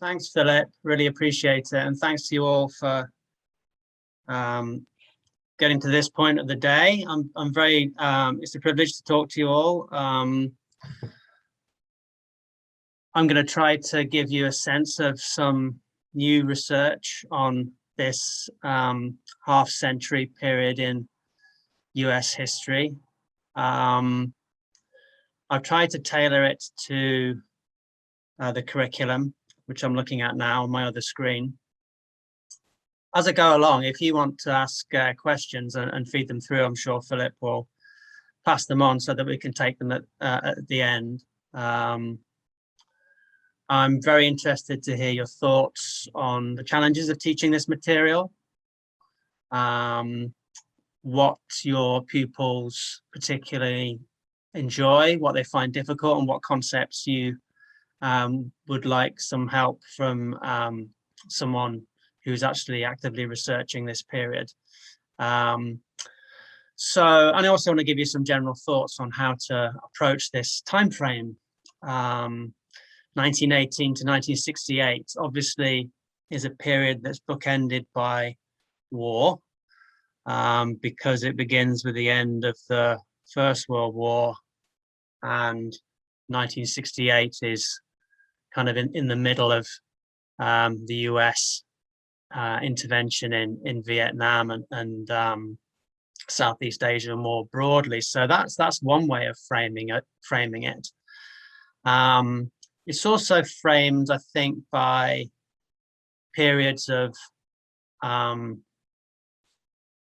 Thanks, Philip. Really appreciate it. And thanks to you all for getting to this point of the day. I'm very, it's a privilege to talk to you all. I'm going to try to give you a sense of some new research on this half-century period in US history. I've tried to tailor it to the curriculum, which I'm looking at now on my other screen. As I go along, if you want to ask questions and feed them through, I'm sure Philip will pass them on so that we can take them at the end. I'm very interested to hear your thoughts on the challenges of teaching this material, what your pupils particularly enjoy, what they find difficult, and what concepts you would like some help from someone who's actually actively researching this period. And I also want to give you some general thoughts on how to approach this time frame. 1918 to 1968 obviously is a period that's bookended by war, because it begins with the end of the First World War, and 1968 is kind of in the middle of the US intervention in Vietnam and Southeast Asia more broadly. So that's one way of framing it. It's also framed, I think, by periods of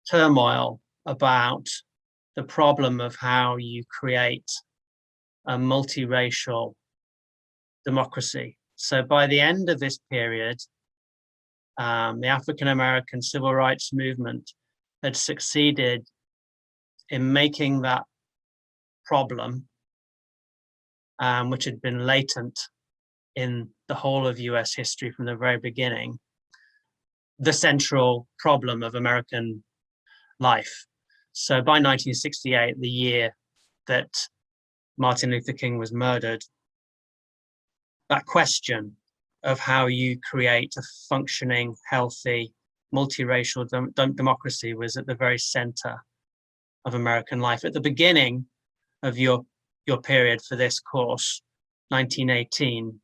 turmoil about the problem of how you create a multiracial democracy. So by the end of this period, the African-American civil rights movement had succeeded in making that problem, which had been latent in the whole of US history from the very beginning, the central problem of American life. So by 1968, the year that Martin Luther King was murdered, that question of how you create a functioning, healthy, multiracial democracy was at the very center of American life. At the beginning of your period for this course, 1918,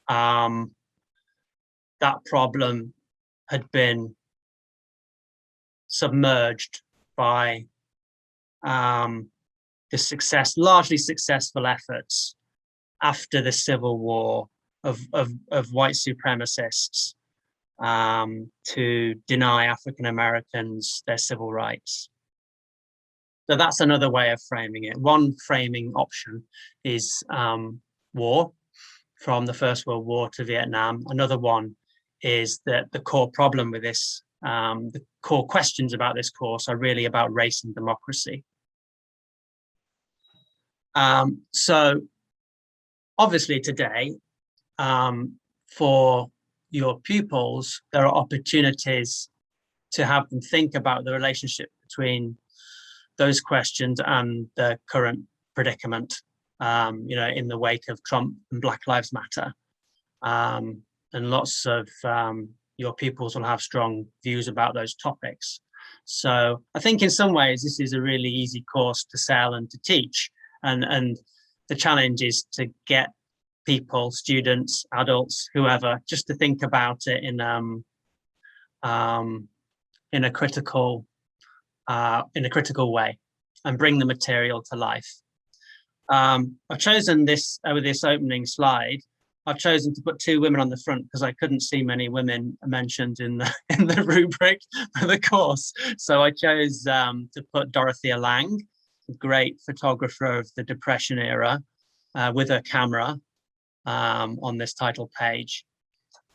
that problem had been submerged by the largely successful efforts after the Civil War of white supremacists to deny African Americans their civil rights. So that's another way of framing it. One framing option is war, from the First World War to Vietnam. Another one is that the core problem with this, the core questions about this course are really about race and democracy. So obviously today, for your pupils, there are opportunities to have them think about the relationship between those questions and the current predicament, in the wake of Trump and Black Lives Matter. And lots of your pupils will have strong views about those topics. So I think in some ways, this is a really easy course to sell and to teach. And the challenge is to get people, students, adults, whoever, just to think about it in a critical way and bring the material to life. I've chosen this with this opening slide. I've chosen to put two women on the front because I couldn't see many women mentioned in the rubric for the course. So I chose to put Dorothea Lange, a great photographer of the Depression era, with her camera on this title page.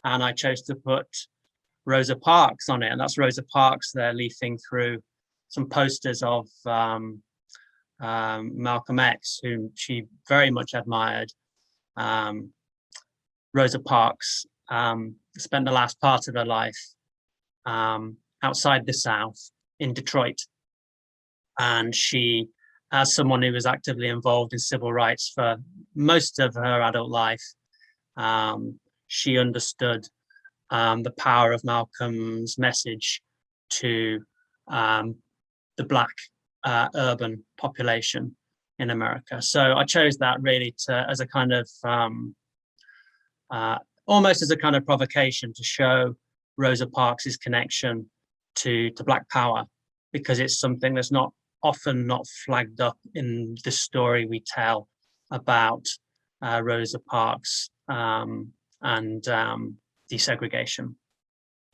And I chose to put Rosa Parks on it. And that's Rosa Parks there leafing through some posters of Malcolm X, whom she very much admired. Rosa Parks spent the last part of her life outside the South in Detroit. And she, as someone who was actively involved in civil rights for most of her adult life, she understood the power of Malcolm's message to the Black urban population in America. So I chose that really as a kind of almost as a kind of provocation to show Rosa Parks' connection to Black Power, because it's something that's often not flagged up in the story we tell about Rosa Parks and desegregation.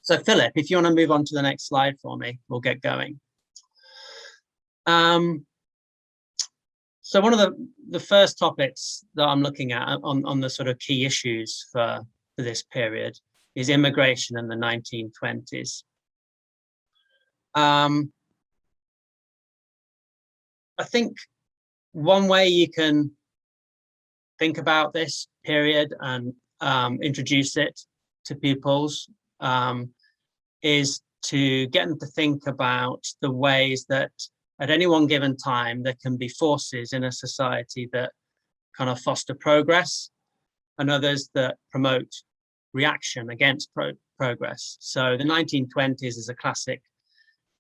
So Philip, if you want to move on to the next slide for me, we'll get going. So one of the first topics that I'm looking at on the sort of key issues for this period is immigration in the 1920s. I think one way you can think about this period and introduce it to pupils is to get them to think about the ways that at any one given time there can be forces in a society that kind of foster progress and others that promote reaction against progress. So the 1920s is a classic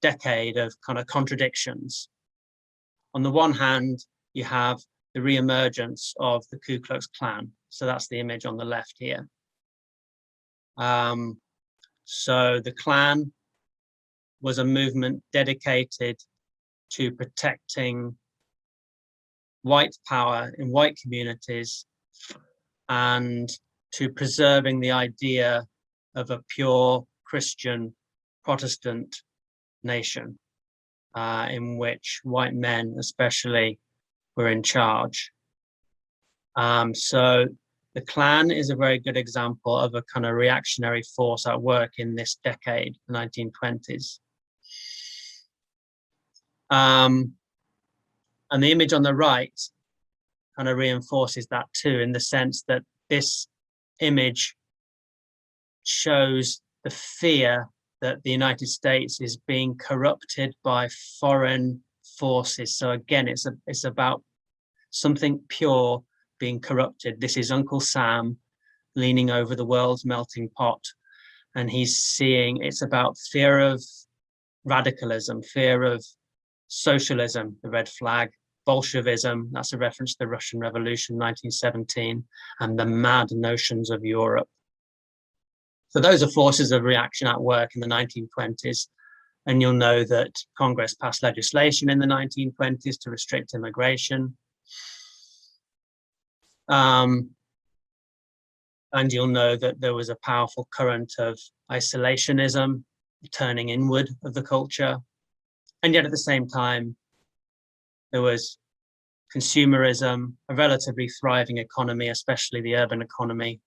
decade of kind of contradictions. On the one hand, you have the re-emergence of the Ku Klux Klan. So that's the image on the left here. So the Klan was a movement dedicated to protecting white power in white communities and to preserving the idea of a pure Christian Protestant nation in which white men especially were in charge. So the Klan is a very good example of a kind of reactionary force at work in this decade, the 1920s. And the image on the right kind of reinforces that too, in the sense that this image shows the fear that the United States is being corrupted by foreign forces. So again, it's about something pure being corrupted. This is Uncle Sam leaning over the world's melting pot, and he's seeing it's about fear of radicalism, fear of socialism, the red flag, Bolshevism, that's a reference to the Russian Revolution, 1917, and the mad notions of Europe. So those are forces of reaction at work in the 1920s. And you'll know that Congress passed legislation in the 1920s to restrict immigration. And you'll know that there was a powerful current of isolationism, turning inward of the culture. And yet at the same time, there was consumerism, a relatively thriving economy, especially the urban economy,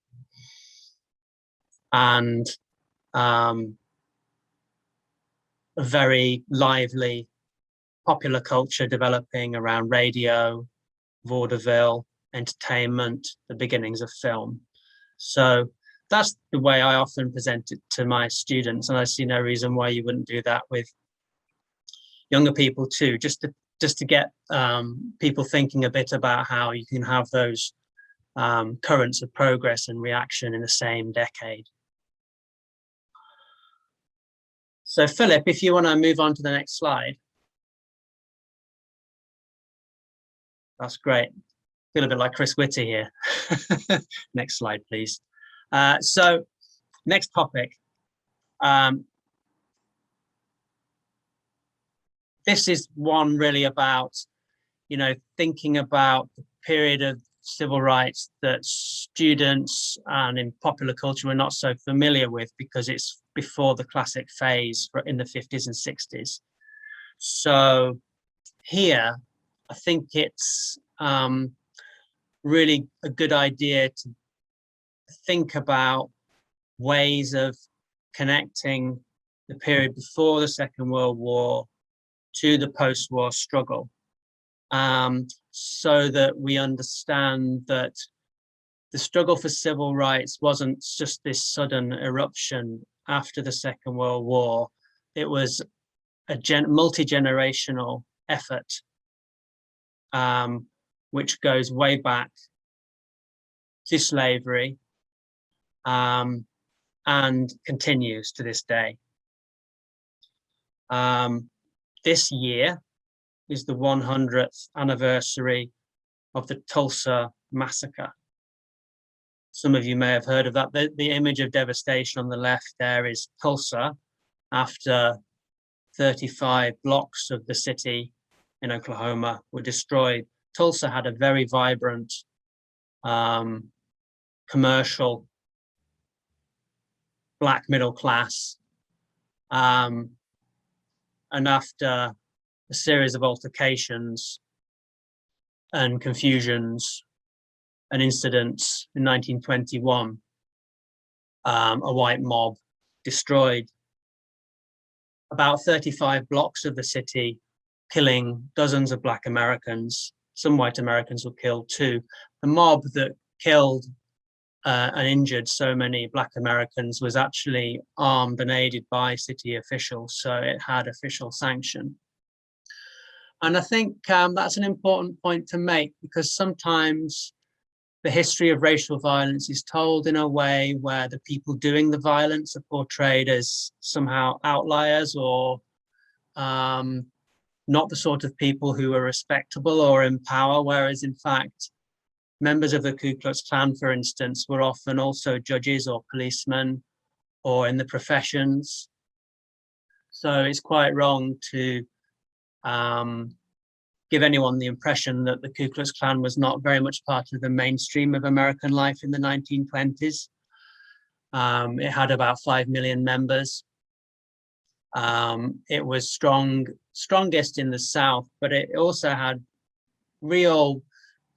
and a very lively popular culture developing around radio, vaudeville, entertainment, the beginnings of film. So that's the way I often present it to my students, and I see no reason why you wouldn't do that with younger people too, just to get people thinking a bit about how you can have those currents of progress and reaction in the same decade. So Philip, if you want to move on to the next slide. That's great. Feel a bit like Chris Whitty here. Next slide, please. So next topic. This is one really about, thinking about the period of civil rights that students and in popular culture were not so familiar with because it's before the classic phase in the 50s and 60s. So here, I think it's really a good idea to think about ways of connecting the period before the Second World War to the post-war struggle, so that we understand that the struggle for civil rights wasn't just this sudden eruption after the Second World War. It was a multi-generational effort, which goes way back to slavery, and continues to this day. This year is the 100th anniversary of the Tulsa massacre. Some of you may have heard of that. The image of devastation on the left there is Tulsa after 35 blocks of the city in Oklahoma were destroyed. Tulsa had a very vibrant commercial black middle class. And after a series of altercations and confusions and incidents in 1921, a white mob destroyed about 35 blocks of the city, killing dozens of Black Americans. Some white Americans were killed too. The mob that killed and injured so many Black Americans was actually armed and aided by city officials, so it had official sanction. And I think that's an important point to make, because sometimes the history of racial violence is told in a way where the people doing the violence are portrayed as somehow outliers or not the sort of people who are respectable or in power, whereas in fact, members of the Ku Klux Klan, for instance, were often also judges or policemen or in the professions. So it's quite wrong to give anyone the impression that the Ku Klux Klan was not very much part of the mainstream of American life in the 1920s. It had about 5 million members. It was strongest in the South, but it also had real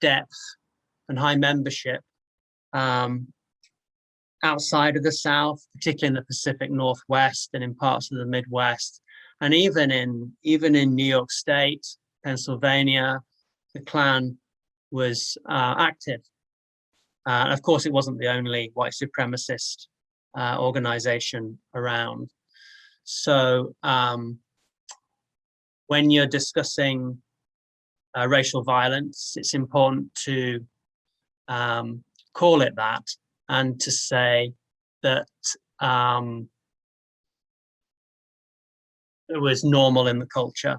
depth and high membership outside of the South, particularly in the Pacific Northwest and in parts of the Midwest, and even in New York State, Pennsylvania, the Klan was active. Of course, it wasn't the only white supremacist organization around. So when you're discussing racial violence, it's important to call it that and to say that it was normal in the culture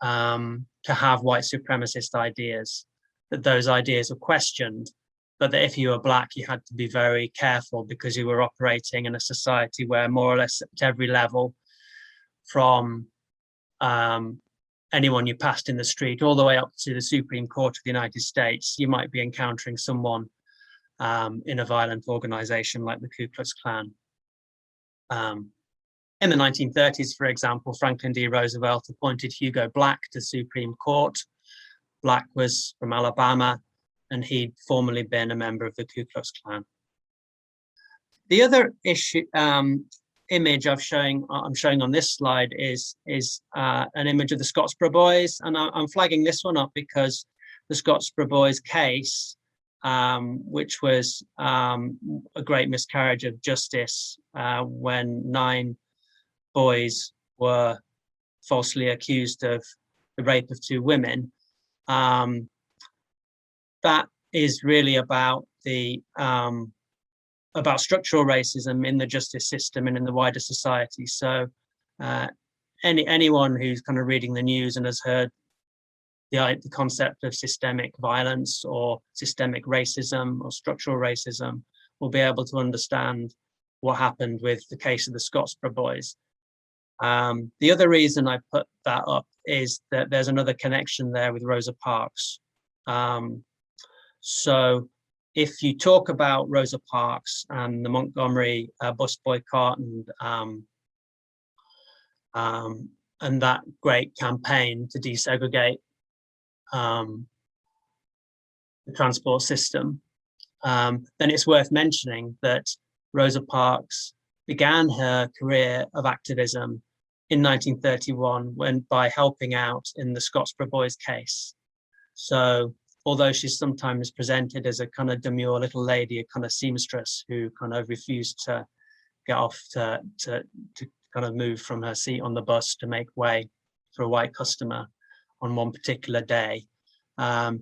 to have white supremacist ideas, that those ideas were questioned, but that if you were Black, you had to be very careful because you were operating in a society where more or less at every level, from anyone you passed in the street all the way up to the Supreme Court of the United States, you might be encountering someone in a violent organization like the Ku Klux Klan. In the 1930s, for example, Franklin D. Roosevelt appointed Hugo Black to the Supreme Court. Black was from Alabama, and he'd formerly been a member of the Ku Klux Klan. The other issue, image I'm showing on this slide is an image of the Scottsboro Boys, and I'm flagging this one up because the Scottsboro Boys case, which was a great miscarriage of justice when 9 boys were falsely accused of the rape of 2 women. That is really about the about structural racism in the justice system and in the wider society. So anyone who's kind of reading the news and has heard the concept of systemic violence or systemic racism or structural racism will be able to understand what happened with the case of the Scottsboro Boys. The other reason I put that up is that there's another connection there with Rosa Parks. So if you talk about Rosa Parks and the Montgomery bus boycott and that great campaign to desegregate the transport system, then it's worth mentioning that Rosa Parks began her career of activism in 1931 by helping out in the Scottsboro Boys case. So although she's sometimes presented as a kind of demure little lady, a kind of seamstress who kind of refused to get off to kind of move from her seat on the bus to make way for a white customer on one particular day,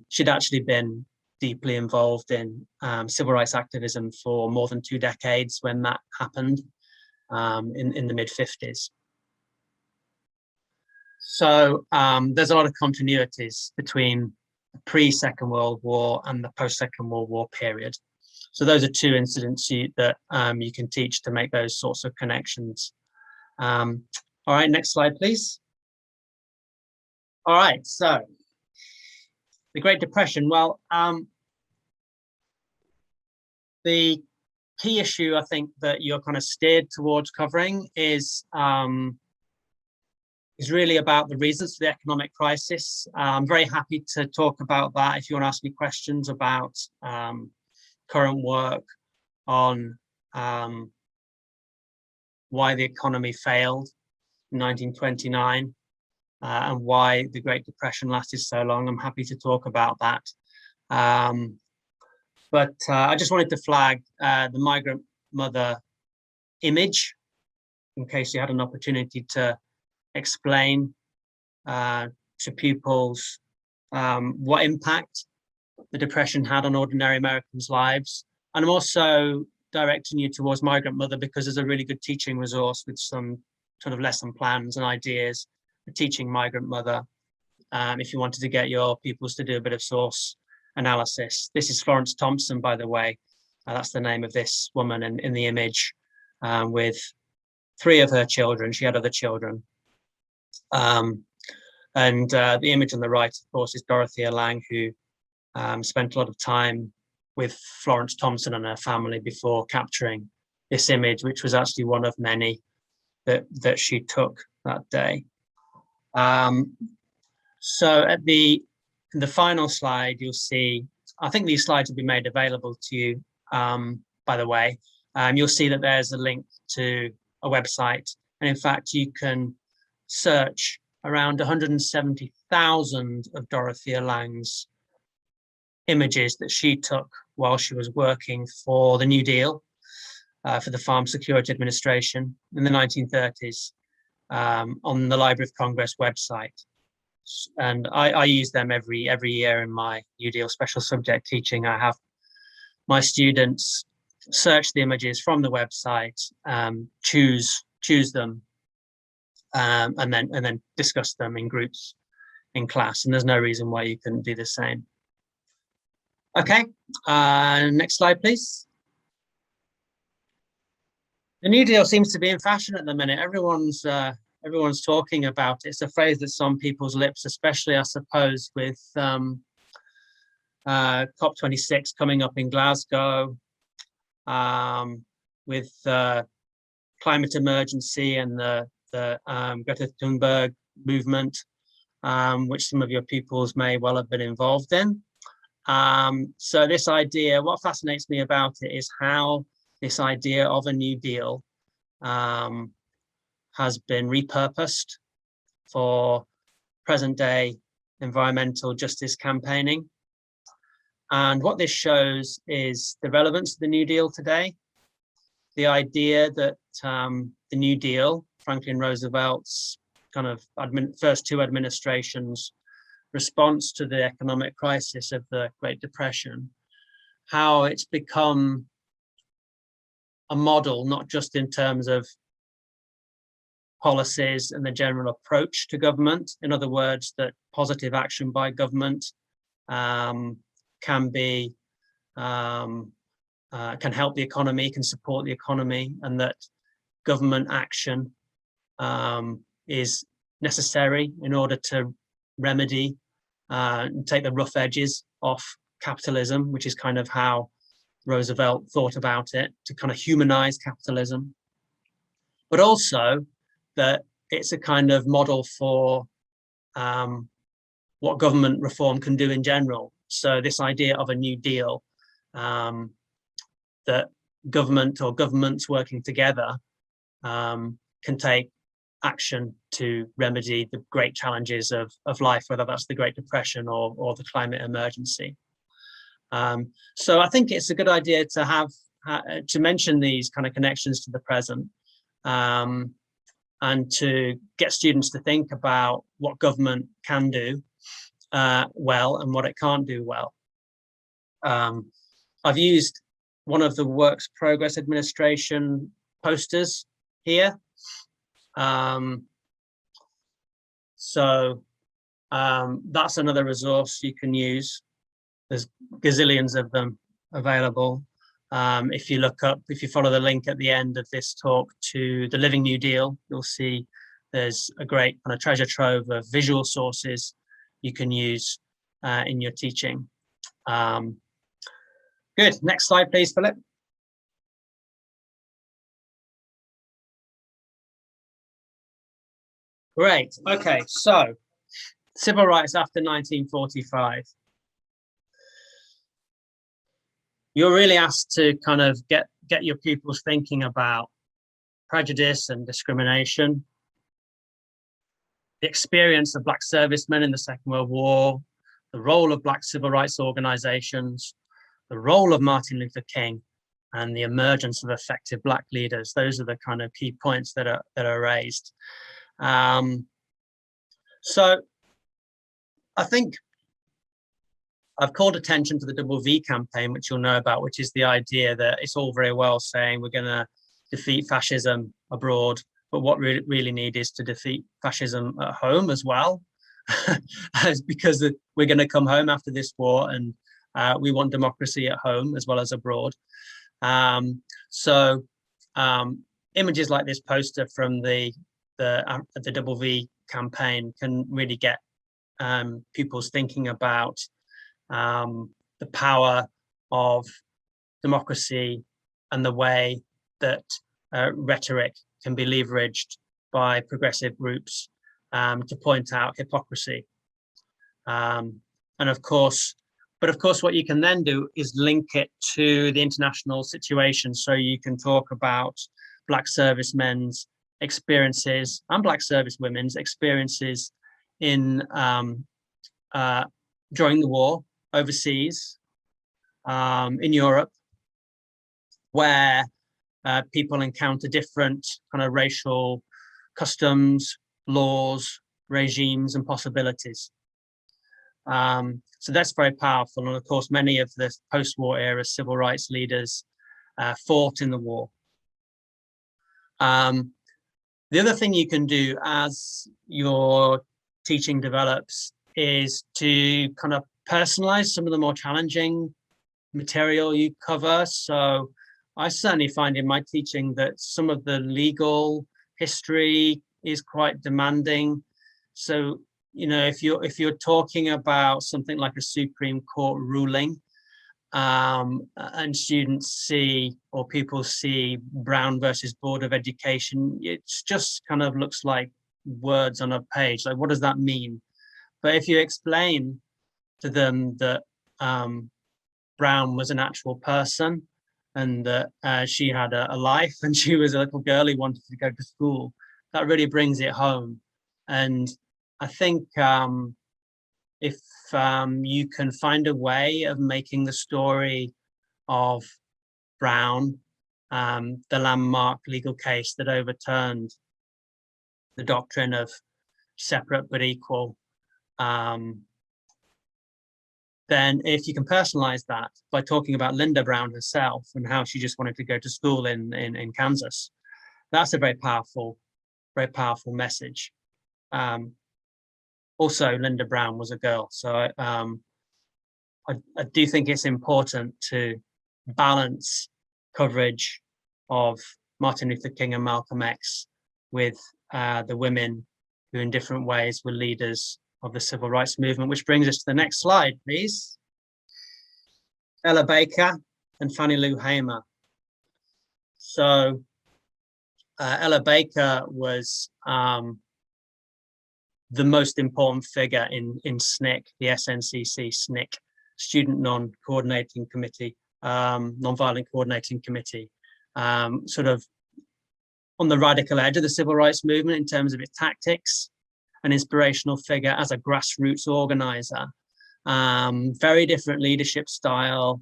she'd actually been deeply involved in civil rights activism for more than 2 decades when that happened in the mid-50s. So there's a lot of continuities between the pre-Second World War and the post-Second World War period. So those are 2 incidents that you can teach to make those sorts of connections. All right, next slide, please. All right, so the Great Depression. Well, the key issue I think that you're kind of steered towards covering is really about the reasons for the economic crisis. I'm very happy to talk about that if you want to ask me questions about current work on why the economy failed in 1929 and why the Great Depression lasted so long. I'm happy to talk about that. But I just wanted to flag the migrant mother image in case you had an opportunity to explain to pupils what impact the Depression had on ordinary Americans' lives. And I'm also directing you towards Migrant Mother because there's a really good teaching resource with some sort of lesson plans and ideas for teaching Migrant Mother if you wanted to get your pupils to do a bit of source analysis. This is Florence Thompson, by the way. That's the name of this woman in the image with 3 of her children. She had other children. And the image on the right, of course, is Dorothea Lange, who spent a lot of time with Florence Thompson and her family before capturing this image, which was actually one of many that she took that day. So in the final slide, you'll see, I think these slides will be made available to you, by the way. You'll see that there's a link to a website. And in fact, you can search around 170,000 of Dorothea Lange's images that she took while she was working for the New Deal, for the Farm Security Administration in the 1930s, on the Library of Congress website. And I use them every year in my New Deal special subject teaching. I have my students search the images from the website, choose them, and then discuss them in groups in class. And there's no reason why you couldn't do the same. Okay, next slide, please. The New Deal seems to be in fashion at the minute. Everyone's talking about it. It's a phrase that's on people's lips, especially, I suppose, with COP26 coming up in Glasgow, with climate emergency and the Greta Thunberg movement, which some of your pupils may well have been involved in. So this idea, what fascinates me about it is how this idea of a New Deal has been repurposed for present day environmental justice campaigning. And what this shows is the relevance of the New Deal today, the idea that the New Deal, Franklin Roosevelt's kind of first 2 administrations' response to the economic crisis of the Great Depression, how it's become a model, not just in terms of policies and the general approach to government. In other words, that positive action by government can help the economy, can support the economy, and that government action is necessary in order to remedy and take the rough edges off capitalism, which is kind of how Roosevelt thought about it, to kind of humanize capitalism, but also that it's a kind of model for what government reform can do in general. So this idea of a New Deal, that government or governments working together can take action to remedy the great challenges of life, whether that's the Great Depression or the climate emergency. So I think it's a good idea to have to mention these kind of connections to the present, and to get students to think about what government can do well and what it can't do well. I've used one of the Works Progress Administration posters here. That's another resource you can use. There's gazillions of them available. If you follow the link at the end of this talk to the Living New Deal, you'll see there's a great kind of treasure trove of visual sources you can use in your teaching. Good. Next slide, please, Philip. Great. Okay, so civil rights after 1945. You're really asked to kind of get your pupils thinking about prejudice and discrimination, the experience of Black servicemen in the Second World War, the role of Black civil rights organizations, the role of Martin Luther King, and the emergence of effective Black leaders. Those are the kind of key points that are raised. So I think I've called attention to the Double V campaign, which you'll know about, which is the idea that it's all very well saying we're going to defeat fascism abroad, but what we really need is to defeat fascism at home as well, because we're going to come home after this war, and we want democracy at home as well as abroad. Images like this poster from the Double V campaign can really get pupils thinking about the power of democracy and the way that rhetoric can be leveraged by progressive groups to point out hypocrisy. Of course, what you can then do is link it to the international situation. So you can talk about Black servicemen's experiences and Black servicewomen's experiences in during the war overseas, in Europe, where people encounter different kind of racial customs, laws, regimes, and possibilities. So that's very powerful. And of course, many of the post-war era civil rights leaders fought in the war. The other thing you can do as your teaching develops is to kind of personalize some of the more challenging material you cover. So I certainly find in my teaching that some of the legal history is quite demanding. So, you know, if you're talking about something like a Supreme Court ruling, and students see, or people see, Brown versus Board of Education, it just kind of looks like words on a page. Like, what does that mean? But if you explain to them that Brown was an actual person, and that she had a life, and she was a little girl who wanted to go to school, that really brings it home. And I think if you can find a way of making the story of Brown, the landmark legal case that overturned the doctrine of separate but equal, then if you can personalize that by talking about Linda Brown herself and how she just wanted to go to school in Kansas, that's a very powerful message. Also, Linda Brown was a girl. So I do think it's important to balance coverage of Martin Luther King and Malcolm X with the women who in different ways were leaders of the civil rights movement, which brings us to the next slide, please. Ella Baker and Fannie Lou Hamer. So Ella Baker was the most important figure in SNCC, the SNCC SNCC, Student Non-Coordinating Committee, Nonviolent Coordinating Committee, sort of on the radical edge of the civil rights movement in terms of its tactics, an inspirational figure as a grassroots organizer. Very different leadership style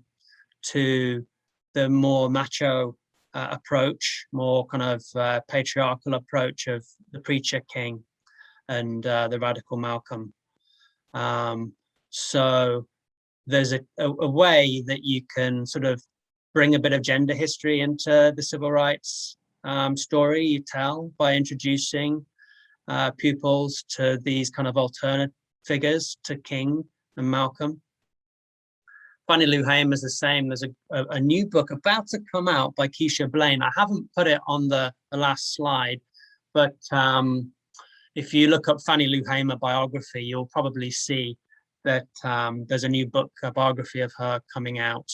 to the more macho approach, more kind of patriarchal approach of the preacher King and the radical Malcolm. So there's a way that you can sort of bring a bit of gender history into the civil rights story you tell by introducing pupils to these kind of alternate figures to King and Malcolm. Fannie Lou Hamer is the same. There's a new book about to come out by Keisha Blaine. I haven't put it on the last slide, but if you look up Fannie Lou Hamer biography, you'll probably see that there's a new book, a biography of her coming out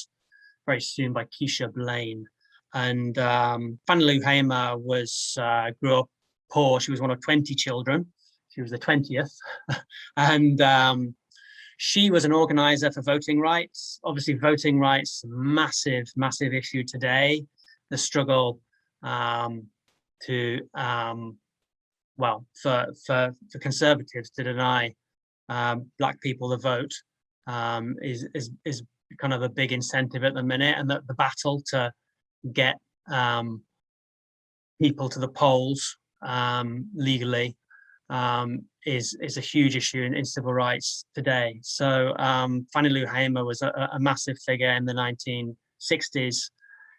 very soon by Keisha Blaine. And Fannie Lou Hamer grew up poor. She was one of 20 children. She was the 20th. And she was an organizer for voting rights. Obviously, voting rights, massive, massive issue today. The struggle for conservatives to deny Black people the vote is kind of a big incentive at the minute, and the battle to get people to the polls legally is a huge issue in civil rights today. So Fannie Lou Hamer was a massive figure in the 1960s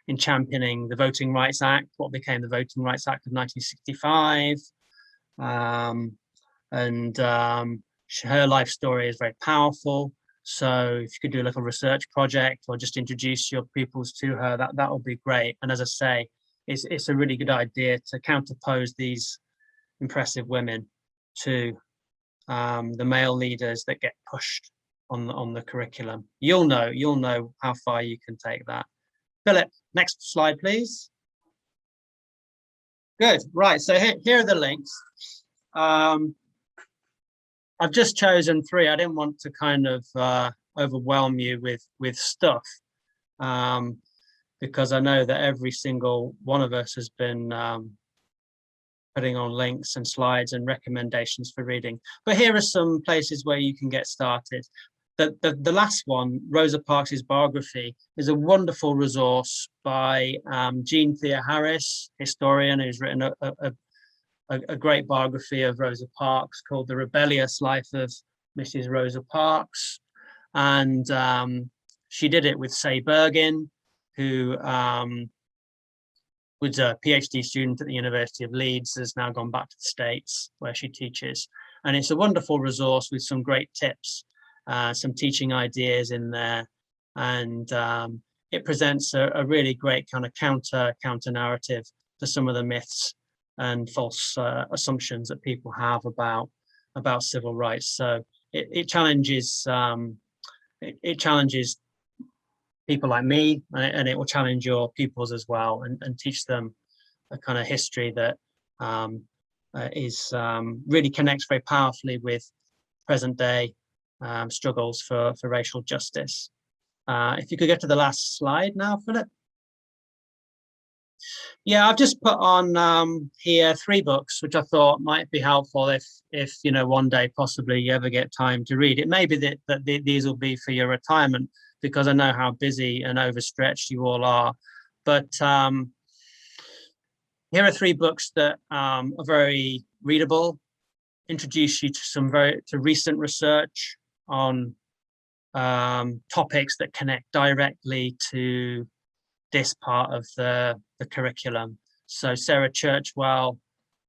in championing the Voting Rights Act, what became the Voting Rights Act of 1965. Her life story is very powerful. So if you could do a little research project or just introduce your pupils to her, that would be great. And as I say, it's a really good idea to counterpose these impressive women to the male leaders that get pushed on the curriculum. You'll know how far you can take that. Philip, next slide, please. Good, right, so here are the links. I've just chosen 3. I didn't want to kind of overwhelm you with stuff because I know that every single one of us has been putting on links and slides and recommendations for reading. But here are some places where you can get started. The last one, Rosa Parks' biography, is a wonderful resource by Jean Thea Harris, historian, who's written a great biography of Rosa Parks called The Rebellious Life of Mrs. Rosa Parks. And she did it with Say Bergin, who was a PhD student at the University of Leeds, has now gone back to the States where she teaches. And it's a wonderful resource with some great tips, some teaching ideas in there. And it presents a really great kind of counter narrative to some of the myths and false assumptions that people have about civil rights. So it challenges people like me, and it will challenge your pupils as well, and teach them a kind of history that really connects very powerfully with present day struggles for racial justice. If you could get to the last slide now, Philip. Yeah, I've just put on here 3 books, which I thought might be helpful if you know, one day possibly you ever get time to read. It may be that these will be for your retirement, because I know how busy and overstretched you all are. But here are 3 books that are very readable, introduce you to recent research on topics that connect directly to this part of the curriculum. So Sarah Churchwell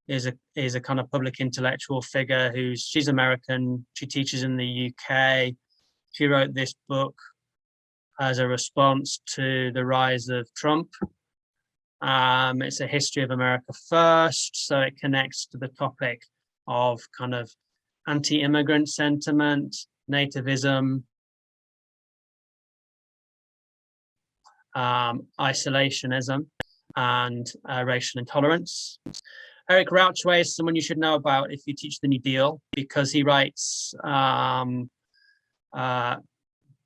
is a kind of public intellectual figure she's American. She teaches in the UK. She wrote this book as a response to the rise of Trump. It's a history of America first, so it connects to the topic of kind of anti-immigrant sentiment, nativism, isolationism, and racial intolerance. Eric Rauchway is someone you should know about if you teach the New Deal, because he writes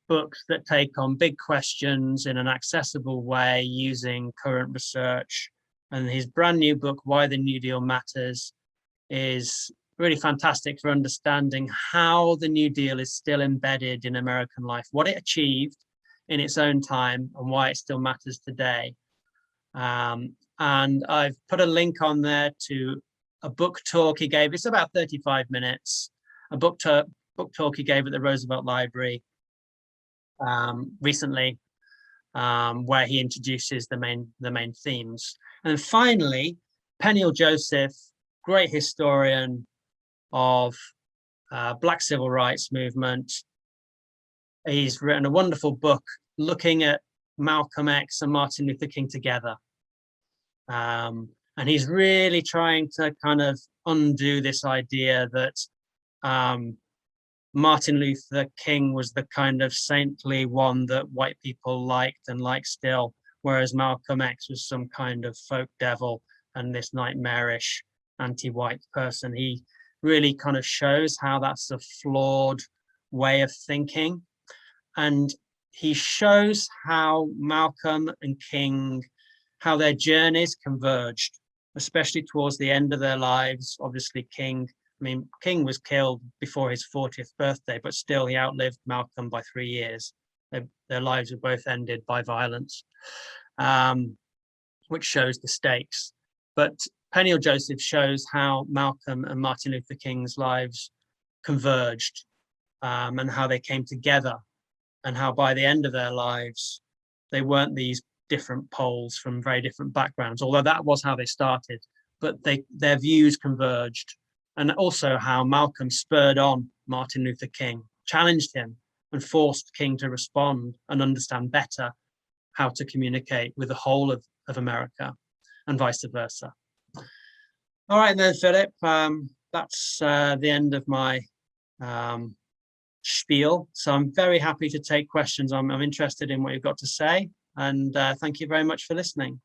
books that take on big questions in an accessible way using current research. And his brand new book, Why the New Deal Matters, is really fantastic for understanding how the New Deal is still embedded in American life, what it achieved in its own time, and why it still matters today. And I've put a link on there to a book talk he gave. It's about 35 minutes, a book talk he gave at the Roosevelt Library recently, where he introduces the main themes. And finally, Peniel Joseph, great historian of Black civil rights movement. He's written a wonderful book looking at Malcolm X and Martin Luther King together. And he's really trying to kind of undo this idea that Martin Luther King was the kind of saintly one that white people liked and like still, whereas Malcolm X was some kind of folk devil and this nightmarish anti-white person. He really kind of shows how that's a flawed way of thinking. And he shows how Malcolm and King, how their journeys converged, especially towards the end of their lives. Obviously, King was killed before his 40th birthday, but still he outlived Malcolm by 3 years. Their lives were both ended by violence, which shows the stakes. But Peniel Joseph shows how Malcolm and Martin Luther King's lives converged, and how they came together, and how by the end of their lives, they weren't these different poles from very different backgrounds, although that was how they started, but their views converged. And also how Malcolm spurred on Martin Luther King, challenged him, and forced King to respond and understand better how to communicate with the whole of America, and vice versa. All right then, Philip, that's the end of my spiel. So I'm very happy to take questions. I'm interested in what you've got to say, and thank you very much for listening.